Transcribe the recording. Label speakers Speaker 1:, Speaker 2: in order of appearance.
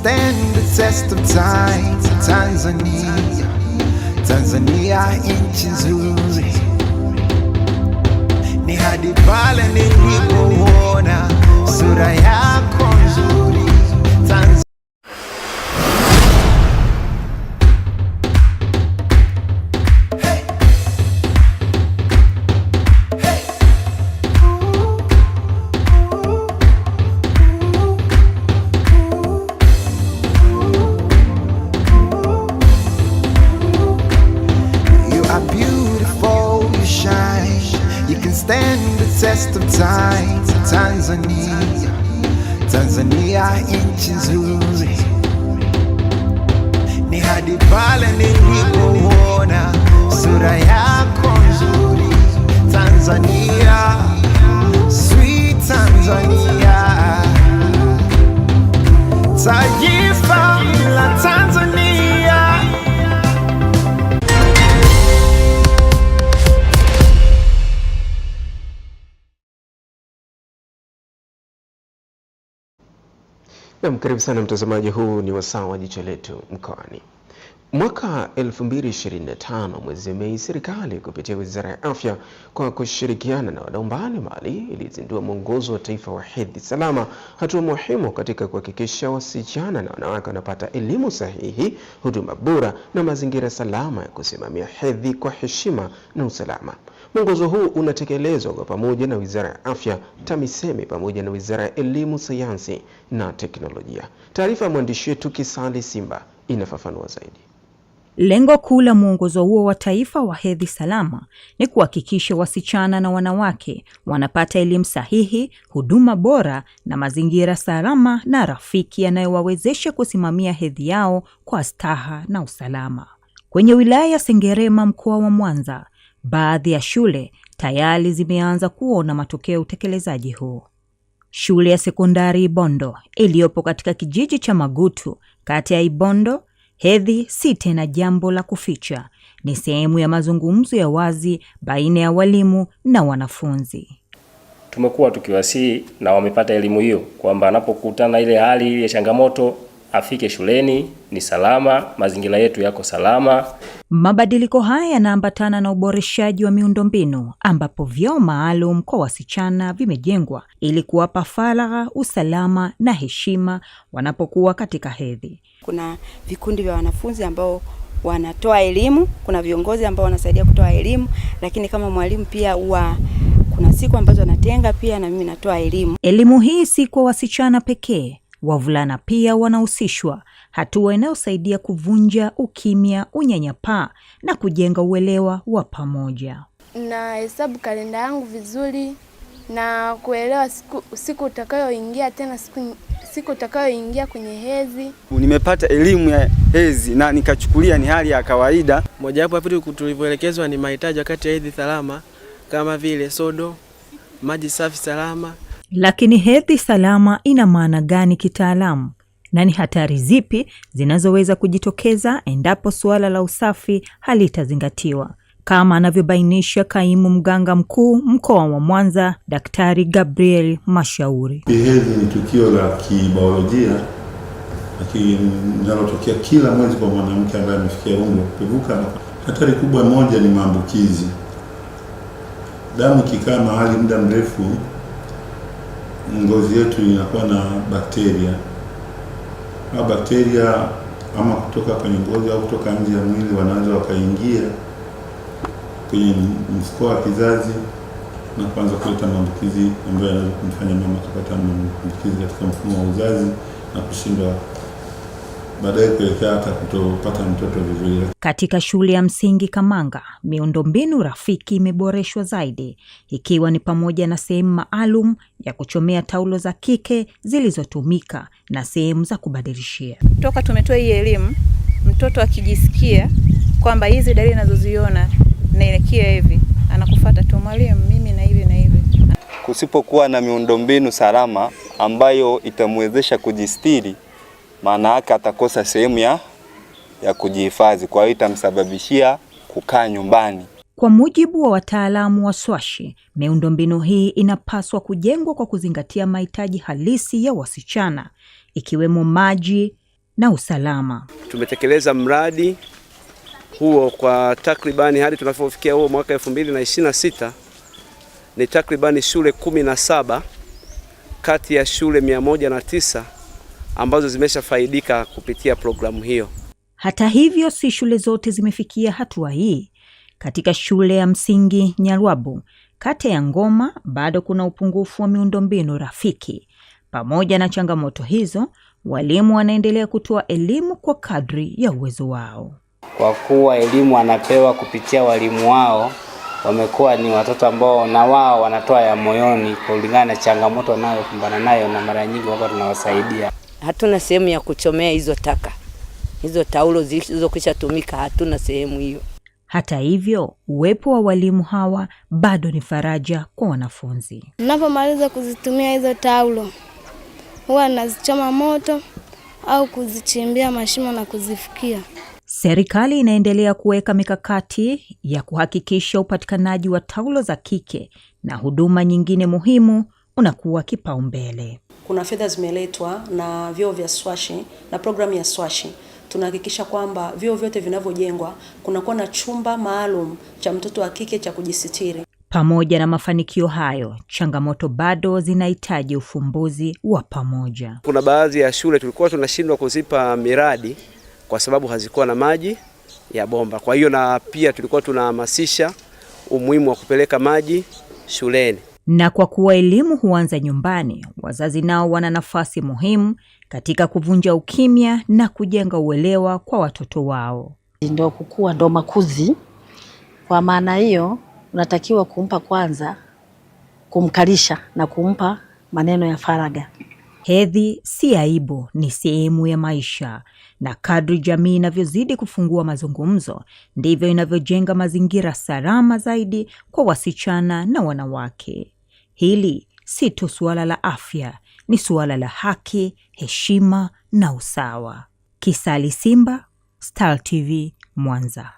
Speaker 1: stand the test of time. Tanzania nchi nzuri, ni hadi pale nilipoona sura yako nzuri. Stand the test of time. Tanzania nchi nzuri, ni hadi pale nilipoona sura yako nzuri. Tanzania, sweet Tanzania, taifa la Tanzania.
Speaker 2: Karibu sana mtazamaji, huu ni wasaa wa Jicho Letu Mkoani. Mwaka 2025 mwezi Mei, serikali kupitia Wizara ya Afya kwa kushirikiana na wadau mbalimbali ilizindua mwongozo wa taifa wa hedhi salama, hatua muhimu katika kuhakikisha wasichana na wanawake wanapata elimu sahihi, huduma bora na mazingira salama ya kusimamia hedhi kwa heshima na usalama. Mwongozo huu unatekelezwa kwa pamoja na Wizara ya Afya, TAMISEMI pamoja na Wizara ya Elimu, Sayansi na Teknolojia. Taarifa ya mwandishi wetu Kisali Simba inafafanua zaidi.
Speaker 3: Lengo kuu la mwongozo huo wa taifa wa hedhi salama ni kuhakikisha wasichana na wanawake wanapata elimu sahihi, huduma bora na mazingira salama na rafiki yanayowawezesha kusimamia hedhi yao kwa staha na usalama. Kwenye wilaya ya Sengerema, mkoa wa Mwanza, baadhi ya shule tayari zimeanza kuona matokeo ya utekelezaji huu. Shule ya sekondari Ibondo iliyopo katika kijiji cha Magutu, kata ya Ibondo, hedhi si tena jambo la kuficha, ni sehemu ya mazungumzo ya wazi baina ya walimu na wanafunzi.
Speaker 4: Tumekuwa tukiwasihi na wamepata elimu hiyo kwamba anapokutana ile hali ya changamoto afike shuleni, ni salama, mazingira yetu yako salama.
Speaker 3: Mabadiliko haya yanaambatana na uboreshaji wa miundombinu ambapo vyoo maalum kwa wasichana vimejengwa ili kuwapa faragha, usalama na heshima wanapokuwa katika hedhi.
Speaker 5: Kuna vikundi vya wanafunzi ambao wanatoa elimu, kuna viongozi ambao wanasaidia kutoa elimu, lakini kama mwalimu pia kuna siku ambazo natenga pia na mimi natoa elimu. Elimu hii si kwa wasichana pekee, wavulana pia wanahusishwa, hatua inayosaidia kuvunja ukimya, unyanyapaa na kujenga uelewa wa pamoja.
Speaker 6: Na hesabu kalenda yangu vizuri na kuelewa siku utakayoingia tena siku utakayoingia kwenye hedhi.
Speaker 7: Nimepata elimu ya hedhi na nikachukulia ni hali ya kawaida.
Speaker 8: Mojawapo ya vitu tulivyoelekezwa ni mahitaji wakati ya hedhi salama kama vile sodo, maji safi salama.
Speaker 3: Lakini hedhi salama ina maana gani kitaalamu? Na ni hatari zipi zinazoweza kujitokeza endapo suala la usafi halitazingatiwa? Kama anavyobainisha kaimu mganga mkuu mkoa wa Mwanza, Daktari Gabriel Mashauri.
Speaker 9: Hedhi ni tukio la kibiolojia linalotokea kila mwezi kwa mwanamke ambaye amefikia umri wa kupevuka. Hatari kubwa moja ni maambukizi. Damu ikikaa mahali muda mrefu, ngozi yetu inakuwa na bakteria. Na bakteria ama kutoka kwenye ngozi au kutoka nje ya mwili wanaweza wakaingia kwenye mfuko wa kizazi na kuanza kuleta maambukizi ambayo yanaweza kumfanya mama kupata maambukizi katika mfumo wa uzazi na kushindwa baadaye kuelekea hata kutopata mtoto vizuri.
Speaker 3: Katika shule ya msingi Kamanga, miundombinu rafiki imeboreshwa zaidi, ikiwa ni pamoja na sehemu maalum ya kuchomea taulo za kike zilizotumika na sehemu za kubadilishia.
Speaker 10: Toka tumetoa hii elimu, mtoto akijisikia kwamba hizi dalili anazoziona naelekea hivi, anakufuata tu, mwalimu mimi na hivi na hivi.
Speaker 7: Kusipokuwa na miundombinu salama ambayo itamwezesha kujistiri, maana yake atakosa sehemu ya kujihifadhi, kwa hiyo itamsababishia kukaa nyumbani.
Speaker 3: Kwa mujibu wa wataalamu wa SWASHI, miundombinu hii inapaswa kujengwa kwa kuzingatia mahitaji halisi ya wasichana, ikiwemo maji, na usalama.
Speaker 11: Tumetekeleza mradi huo kwa takribani hadi tunapofikia huo mwaka 2026 ni takribani shule 17 kati ya shule 109 ambazo zimeshafaidika kupitia programu hiyo.
Speaker 3: Hata hivyo, si shule zote zimefikia hatua hii. Katika shule ya msingi Nyarwabu, kata ya Ngoma, bado kuna upungufu wa miundombinu rafiki. Pamoja na changamoto hizo, walimu wanaendelea kutoa elimu kwa kadri ya uwezo wao.
Speaker 12: Kwa kuwa elimu wanapewa kupitia walimu wao, wamekuwa ni watoto ambao na wao wanatoa ya moyoni kulingana na changamoto wanayokumbana nayo, na mara nyingi wao tunawasaidia.
Speaker 13: Hatuna sehemu ya kuchomea hizo taka. Hizo taulo zilizokwisha tumika, hatuna sehemu hiyo.
Speaker 3: Hata hivyo, uwepo wa walimu hawa bado ni faraja kwa wanafunzi.
Speaker 6: Ninapomaliza kuzitumia hizo taulo, huwa nazichoma moto au kuzichimbia mashimo na kuzifukia.
Speaker 3: Serikali inaendelea kuweka mikakati ya kuhakikisha upatikanaji wa taulo za kike na huduma nyingine muhimu unakuwa kipaumbele.
Speaker 14: Kuna fedha zimeletwa na vyoo vya swashi na programu ya swashi. Tunahakikisha kwamba vyoo vyote vinavyojengwa kunakuwa na chumba maalum cha mtoto wa kike cha kujisitiri.
Speaker 3: Pamoja na mafanikio hayo, changamoto bado zinahitaji ufumbuzi wa pamoja.
Speaker 11: Kuna baadhi ya shule tulikuwa tunashindwa kuzipa miradi kwa sababu hazikuwa na maji ya bomba. Kwa hiyo na pia tulikuwa tunahamasisha umuhimu wa kupeleka maji shuleni.
Speaker 3: Na kwa kuwa elimu huanza nyumbani, wazazi nao wana nafasi muhimu katika kuvunja ukimya na kujenga uelewa kwa watoto wao.
Speaker 15: Ndio kukua ndo makuzi. Kwa maana hiyo unatakiwa kumpa kwanza, kumkalisha na kumpa maneno ya faraga.
Speaker 3: Hedhi si aibu, ni sehemu ya maisha, na kadri jamii inavyozidi kufungua mazungumzo, ndivyo inavyojenga mazingira salama zaidi kwa wasichana na wanawake. Hili si tu suala la afya, ni suala la haki, heshima na usawa. Kisali Simba, Star TV, Mwanza.